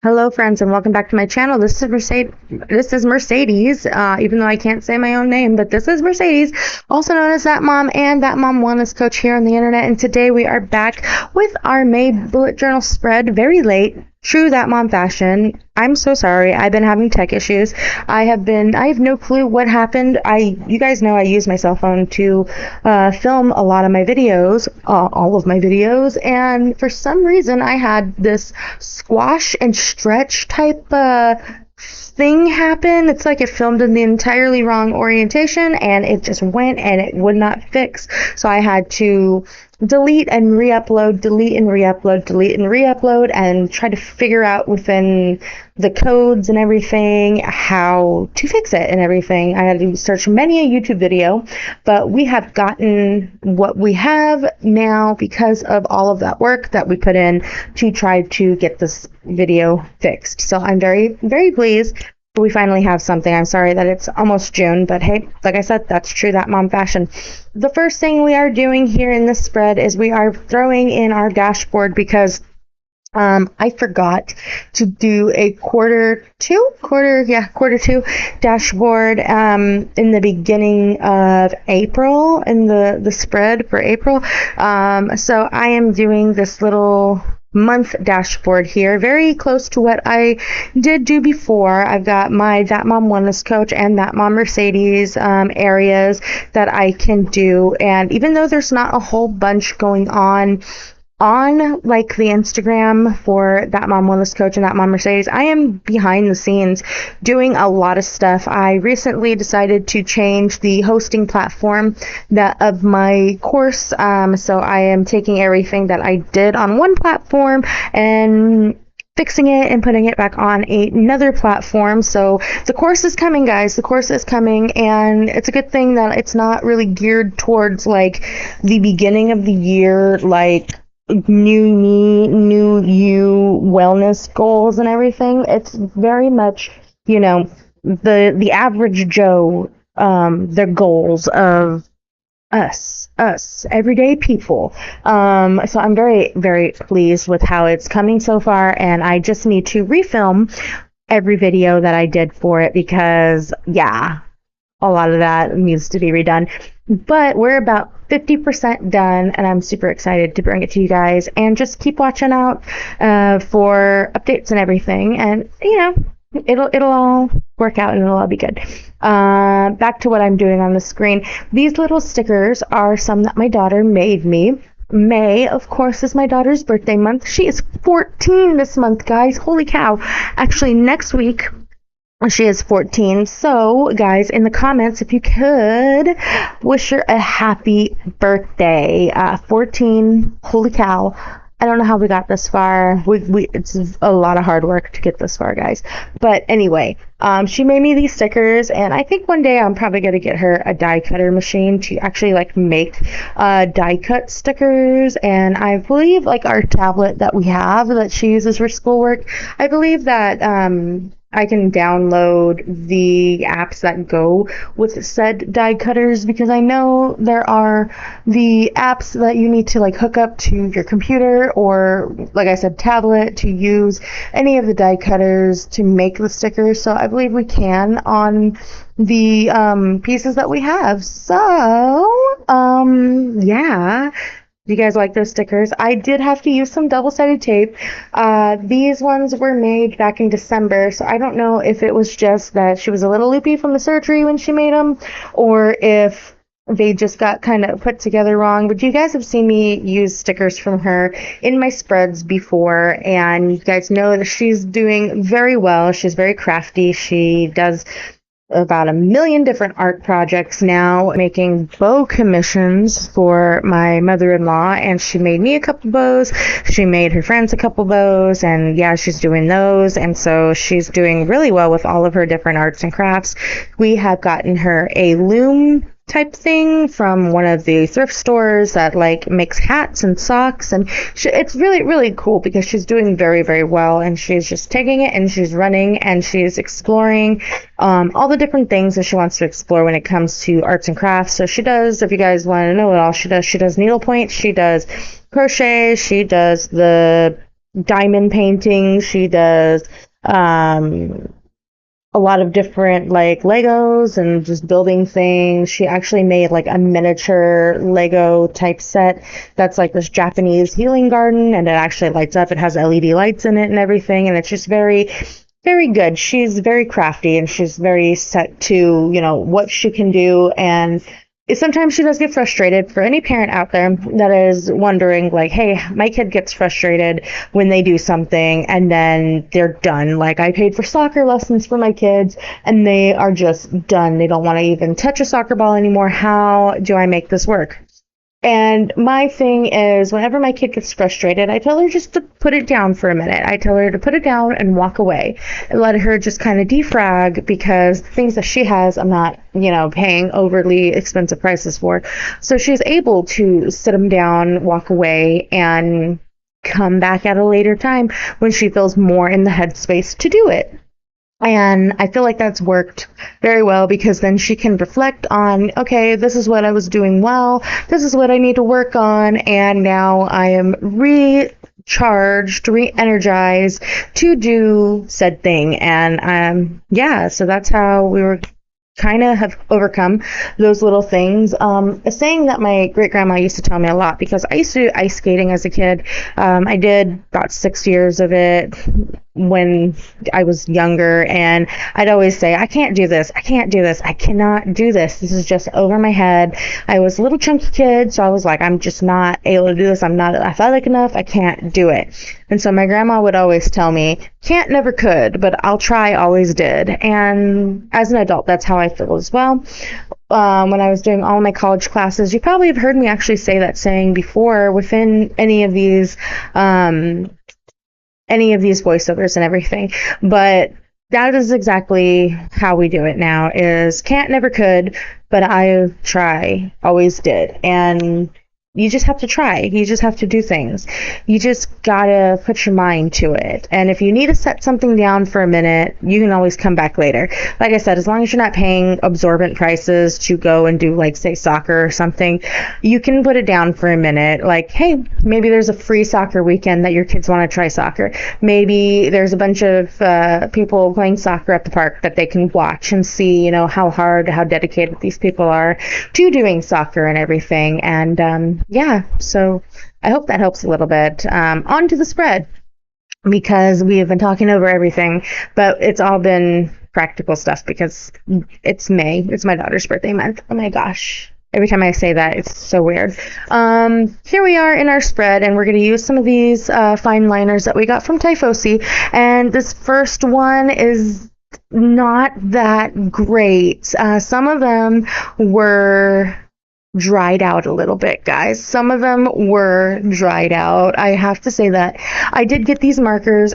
Hello, friends, and welcome back to my channel. This is Mercedes. Even though I can't say my own name, but this is Mercedes, also known as That Mom and That Mom Wellness Coach here on the internet. And today we are back with our made bullet journal spread. Very late, true That Mom fashion. I'm so sorry. I've been having tech issues. I have no clue what happened. You guys know I use my cell phone to film a lot of my videos, all of my videos, and for some reason I had this squash and stretch type thing happen. It's like it filmed in the entirely wrong orientation and it just went and it would not fix. So I had to delete and re-upload, delete and re-upload, delete and re-upload, and try to figure out within the codes and everything how to fix it and everything. I had to search many a YouTube video, but we have gotten what we have now because of all of that work that we put in to try to get this video fixed. So I'm very, very pleased. We finally have something. I'm sorry that it's almost June, but hey, like I said, that's true That Mom fashion. The first thing we are doing here in this spread is we are throwing in our dashboard because I forgot to do a quarter two dashboard in the beginning of April, in the spread for April. So I am doing this little month dashboard here, very close to what I did do before. I've got my That Mom Wellness Coach and That Mom Mercedes areas that I can do, and even though there's not a whole bunch going on like the Instagram for That Mom Wellness Coach and That Mom Mercedes, I am behind the scenes doing a lot of stuff. I recently decided to change the hosting platform of my course, so I am taking everything that I did on one platform and fixing it and putting it back on another platform. So the course is coming, guys. The course is coming, and it's a good thing that it's not really geared towards like the beginning of the year, like new me, new you wellness goals and everything. It's very much, the average Joe, the goals of us everyday people. So I'm very, very pleased with how it's coming so far, and I just need to refilm every video that I did for it because a lot of that needs to be redone. But we're about 50% done, and I'm super excited to bring it to you guys, and just keep watching out for updates and everything, and it'll all work out and it'll all be good. Back to what I'm doing on the screen. These little stickers are some that my daughter made me. May, of course, is my daughter's birthday month. She is 14 this month, guys. Holy cow. Actually, next week she is 14. So, guys, in the comments, if you could wish her a happy birthday. 14. Holy cow. I don't know how we got this far. It's a lot of hard work to get this far, guys. But anyway, she made me these stickers, and I think one day I'm probably going to get her a die cutter machine to actually make die cut stickers. And I believe our tablet that we have that she uses for schoolwork, I believe that I can download the apps that go with said die cutters, because I know there are the apps that you need to hook up to your computer or, like I said, tablet to use any of the die cutters to make the stickers. So I believe we can on the pieces that we have. So yeah. Do you guys like those stickers? I did have to use some double-sided tape. These ones were made back in December, so I don't know if it was just that she was a little loopy from the surgery when she made them, or if they just got kind of put together wrong. But you guys have seen me use stickers from her in my spreads before, and you guys know that she's doing very well. She's very crafty. She does about 1 million different art projects now, making bow commissions for my mother-in-law, and she made me a couple bows. She made her friends a couple bows, and she's doing those, and so she's doing really well with all of her different arts and crafts. We have gotten her a loom type thing from one of the thrift stores that makes hats and socks, and it's really, really cool because she's doing very, very well, and she's just taking it and she's running and she's exploring all the different things that she wants to explore when it comes to arts and crafts. So she does, if you guys want to know what all she does needlepoint, she does crochet, she does the diamond painting. She does a lot of different like Legos and just building things. She actually made like a miniature Lego type set that's like this Japanese healing garden, and it actually lights up. It has LED lights in it and everything, and it's just very, very good. She's very crafty, and she's very set to, you know, what she can do. And sometimes she does get frustrated. For any parent out there that is wondering, like, hey, my kid gets frustrated when they do something and then they're done. Like, I paid for soccer lessons for my kids and they are just done. They don't want to even touch a soccer ball anymore. How do I make this work? And my thing is, whenever my kid gets frustrated, I tell her just to put it down for a minute. I tell her to put it down and walk away and let her just kind of defrag, because the things that she has, I'm not, you know, paying overly expensive prices for. So she's able to sit them down, walk away, and come back at a later time when she feels more in the headspace to do it. And I feel like that's worked very well, because then she can reflect on, okay, this is what I was doing well, this is what I need to work on, and now I am recharged, re-energized to do said thing. And yeah, so that's how we were kind of have overcome those little things. A saying that my great grandma used to tell me a lot, because I used to do ice skating as a kid. I did about 6 years of it when I was younger, and I'd always say, I can't do this, I can't do this, I cannot do this, this is just over my head. I was a little chunky kid, so I was like, I'm just not able to do this, I'm not athletic enough, I can't do it. And so my grandma would always tell me, can't never could, but I'll try always did. And as an adult, that's how I feel as well. When I was doing all my college classes, you probably have heard me actually say that saying before within any of these voiceovers and everything, but that is exactly how we do it now, is can't never could, but I try always did. And you just have to try. You just have to do things. You just gotta put your mind to it. And if you need to set something down for a minute, you can always come back later. Like I said, as long as you're not paying absorbent prices to go and do, like, say, soccer or something, you can put it down for a minute. Like, hey, maybe there's a free soccer weekend that your kids want to try soccer. Maybe there's a bunch of people playing soccer at the park that they can watch and see, you know, how hard, how dedicated these people are to doing soccer and everything. And yeah, so I hope that helps a little bit. On to the spread, because we have been talking over everything, but it's all been practical stuff because it's May. It's my daughter's birthday month. Oh my gosh. Every time I say that, it's so weird. Here we are in our spread, and we're going to use some of these fine liners that we got from Typhosi. And this first one is not that great. Some of them were dried out a little bit, guys. Some of them were dried out. I have to say that. I did get these markers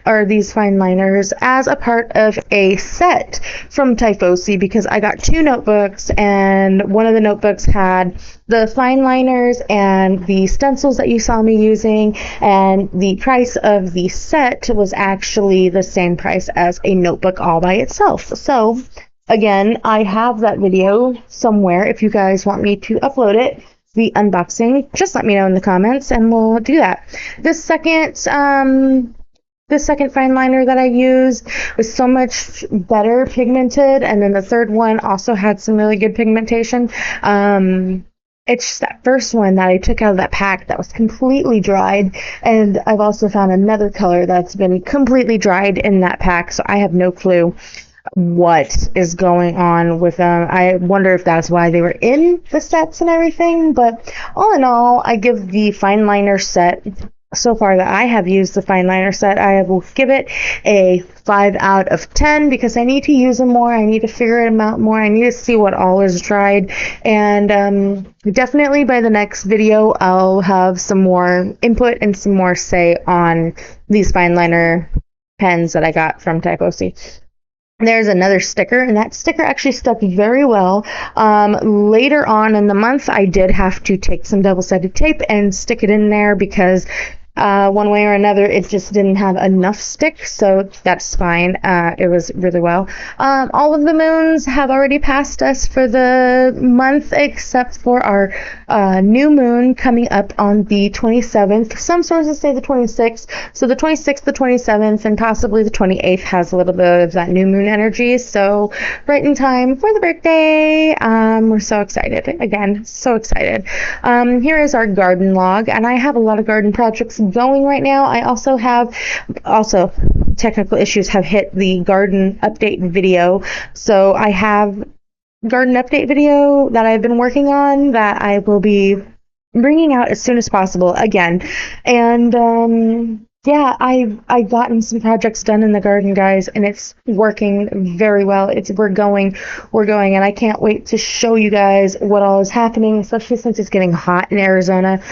or these fine liners as a part of a set from Typhosi, because I got 2 notebooks, and one of the notebooks had the fine liners and the stencils that you saw me using, and the price of the set was actually the same price as a notebook all by itself. So again, I have that video somewhere. If you guys want me to upload it, the unboxing, just let me know in the comments and we'll do that. This second fine liner that I used was so much better pigmented, and then the third one also had some really good pigmentation. It's just that first one that I took out of that pack that was completely dried, and I've also found another color that's been completely dried in that pack, so I have no clue what is going on with them. I wonder if that's why they were in the sets and everything, but all in all, I give the fine liner set, so far that I have used the fine liner set, I will give it a 5 out of 10, because I need to use them more, I need to figure them out more, I need to see what all is dried, and definitely by the next video I'll have some more input and some more say on these fine liner pens that I got from Typhosi. There's another sticker, and that sticker actually stuck very well. Later on in the month, I did have to take some double-sided tape and stick it in there, because one way or another, it just didn't have enough stick, so that's fine. It was really well. All of the moons have already passed us for the month, except for our new moon coming up on the 27th. Some sources say the 26th, so the 26th, the 27th, and possibly the 28th has a little bit of that new moon energy, so right in time for the birthday. We're so excited. Again, so excited. Here is our garden log, and I have a lot of garden projects going right now. I also have technical issues have hit the garden update video, so I have garden update video that I've been working on that I will be bringing out as soon as possible again. And yeah, I've gotten some projects done in the garden, guys, and it's working very well. We're going, and I can't wait to show you guys what all is happening, especially since it's getting hot in Arizona.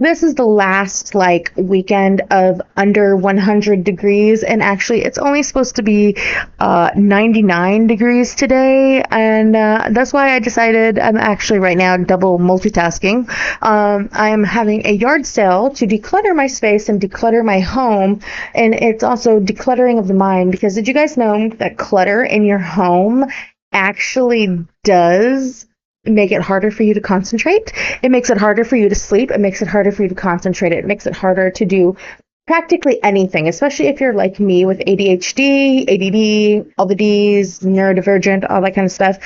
This is the last weekend of under 100 degrees, and actually it's only supposed to be 99 degrees today, and that's why I decided I'm actually right now double multitasking. I am having a yard sale to declutter my space and declutter my home, and it's also decluttering of the mind, because did you guys know that clutter in your home actually does make it harder for you to concentrate? It makes it harder for you to sleep. It makes it harder for you to concentrate. It makes it harder to do practically anything, especially if you're like me with ADHD, ADD, all the Ds, neurodivergent, all that kind of stuff.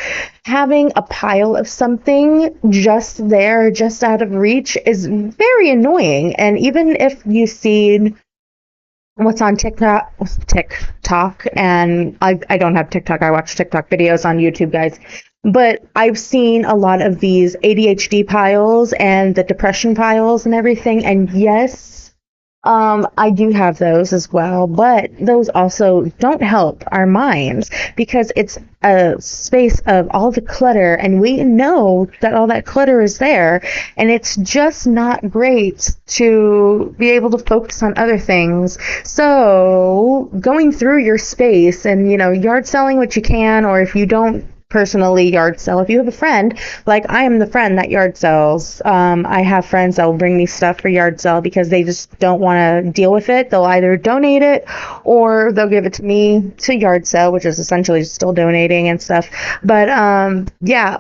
Having a pile of something just there, just out of reach, is very annoying. And even if you see what's on TikTok, and I don't have TikTok. I watch TikTok videos on YouTube, guys. But I've seen a lot of these ADHD piles and the depression piles and everything. And yes, I do have those as well. But those also don't help our minds, because it's a space of all the clutter. And we know that all that clutter is there. And it's just not great to be able to focus on other things. So going through your space and, yard selling what you can, or if you don't personally yard sell, if you have a friend, like I am the friend that yard sells, I have friends that will bring me stuff for yard sale because they just don't want to deal with it. They'll either donate it or they'll give it to me to yard sell, which is essentially still donating and stuff. But yeah,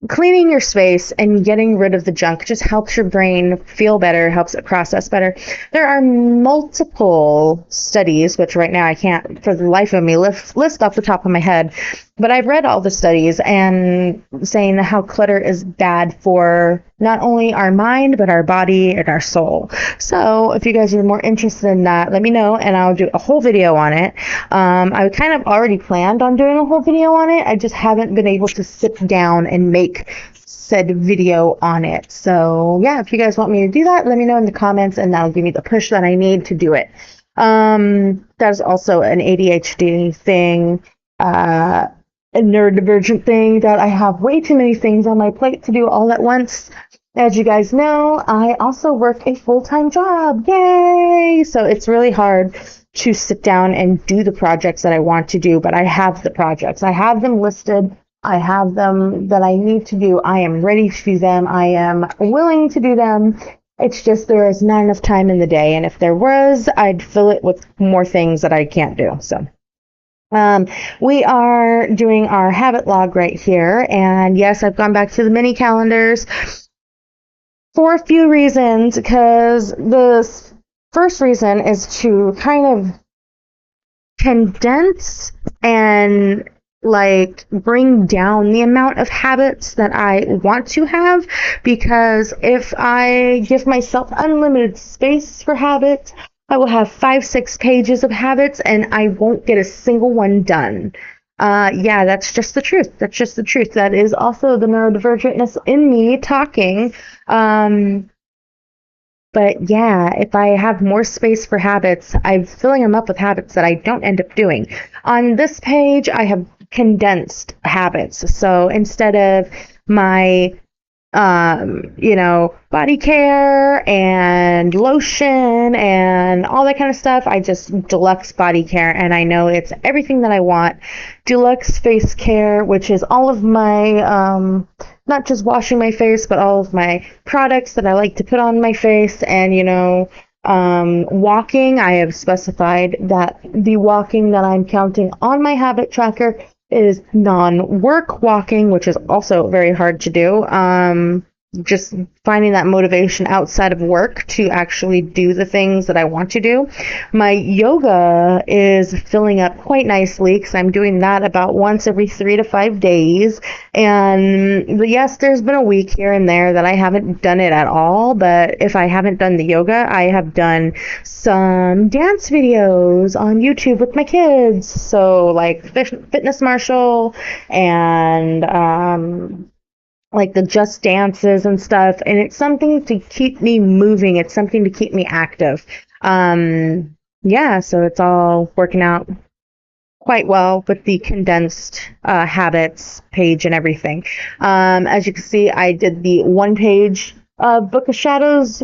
cleaning your space and getting rid of the junk just helps your brain feel better, helps it process better. There are multiple studies, which right now I can't for the life of me list off the top of my head, but I've read all the studies and saying how clutter is bad for not only our mind, but our body and our soul. So if you guys are more interested in that, let me know and I'll do a whole video on it. I kind of already planned on doing a whole video on it. I just haven't been able to sit down and make said video on it. So yeah, if you guys want me to do that, let me know in the comments and that'll give me the push that I need to do it. That's also an ADHD thing, a neurodivergent thing, that I have way too many things on my plate to do all at once. As you guys know, I also work a full-time job. Yay! So it's really hard to sit down and do the projects that I want to do, but I have the projects. I have them listed. I have them that I need to do. I am ready to do them. I am willing to do them. It's just there is not enough time in the day, and if there was, I'd fill it with more things that I can't do. So we are doing our habit log right here, and yes, I've gone back to the mini calendars for a few reasons, because the first reason is to kind of condense and bring down the amount of habits that I want to have, because if I give myself unlimited space for habits, I will have 5-6 pages of habits and I won't get a single one done. Yeah, that's just the truth. That's just the truth. That is also the neurodivergentness in me talking. But yeah, if I have more space for habits, I'm filling them up with habits that I don't end up doing. On this page, I have condensed habits. So instead of my body care and lotion and all that kind of stuff, I just deluxe body care, and I know it's everything that I want. Deluxe face care, which is all of my not just washing my face, but all of my products that I like to put on my face, and Walking, I have specified that the walking that I'm counting on my habit tracker is non-work walking, which is also very hard to do. Just finding that motivation outside of work to actually do the things that I want to do. My yoga is filling up quite nicely because I'm doing that about once every 3 to 5 days. And yes, there's been a week here and there that I haven't done it at all, but if I haven't done the yoga, I have done some dance videos on YouTube with my kids. So like Fitness Marshall and like the Just Dances and stuff, and it's something to keep me moving. It's something to keep me active. Yeah, so it's all working out quite well with the condensed habits page and everything. As you can see, I did the one page Book of Shadows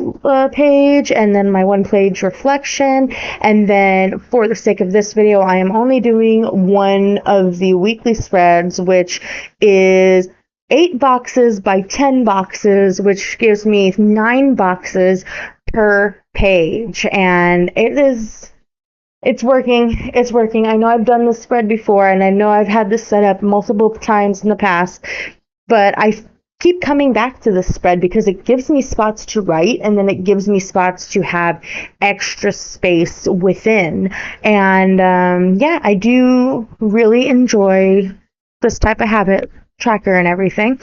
page, and then my one page reflection, and then for the sake of this video, I am only doing one of the weekly spreads, which is 8 boxes by 10 boxes, which gives me 9 boxes per page. And it's working. It's working. I know I've done this spread before, and I know I've had this set up multiple times in the past, but I keep coming back to this spread because it gives me spots to write, and then it gives me spots to have extra space within. And yeah, I do really enjoy this type of habit tracker and everything.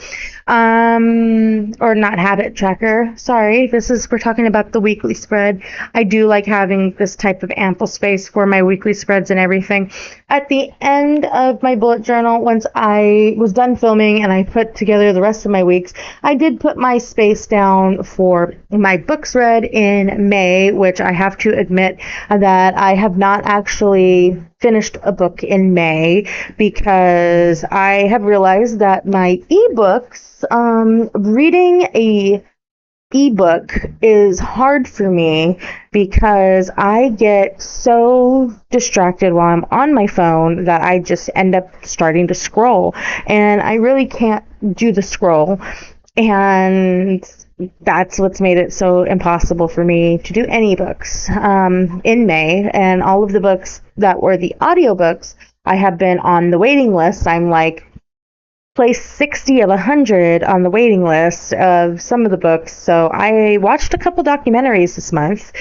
Or not habit tracker, sorry, we're talking about the weekly spread. I do like having this type of ample space for my weekly spreads and everything. At the end of my bullet journal, once I was done filming and I put together the rest of my weeks, I did put my space down for my books read in May, which I have to admit that I have not actually finished a book in May because I have realized that my ebooks, reading a ebook is hard for me because I get so distracted while I'm on my phone that I just end up starting to scroll, and I really can't do the scroll, and that's what's made it so impossible for me to do any books in May. And all of the books that were the audiobooks, I have been on the waiting list. I'm like place 60 of 100 on the waiting list of some of the books. So I watched a couple documentaries this month.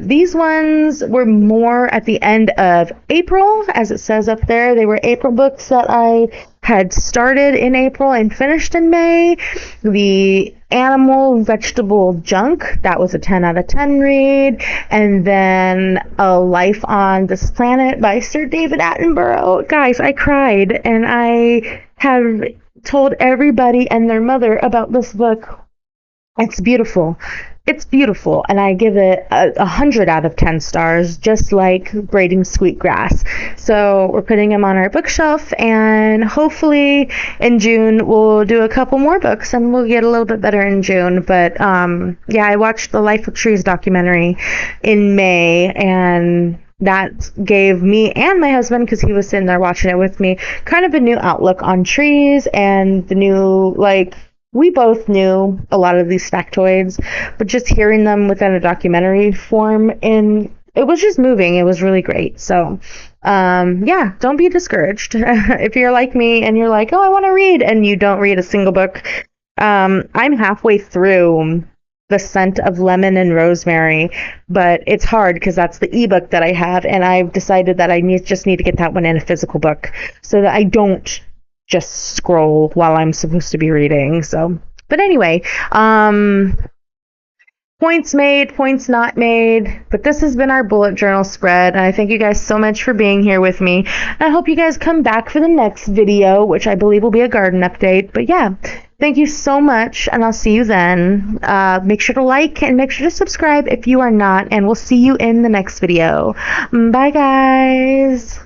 These ones were more at the end of April, as it says up there. They were April books that I had started in April and finished in May. The Animal Vegetable Junk, that was a 10 out of 10 read. And then A Life on This Planet by Sir David Attenborough. Guys, I cried, and I have told everybody and their mother about this book. It's beautiful. It's beautiful, and I give it 100 out of 10 stars, just like Braiding Sweetgrass. So we're putting them on our bookshelf, and hopefully in June we'll do a couple more books, and we'll get a little bit better in June. But yeah, I watched the Life of Trees documentary in May, and that gave me and my husband, because he was sitting there watching it with me, kind of a new outlook on trees, and the new, like, we both knew a lot of these factoids, but just hearing them within a documentary form, and it was just moving. It was really great. So yeah, don't be discouraged. If you're like me and you're like, oh, I want to read, and you don't read a single book. I'm halfway through The Scent of Lemon and Rosemary, but it's hard because that's the ebook that I have, and I've decided that I just need to get that one in a physical book so that I don't just scroll while I'm supposed to be reading. So, but anyway, points made, points not made, but this has been our bullet journal spread, and I thank you guys so much for being here with me. I hope you guys come back for the next video, which I believe will be a garden update. But yeah, thank you so much, and I'll see you then. Make sure to like and make sure to subscribe if you are not, and we'll see you in the next video. Bye, guys.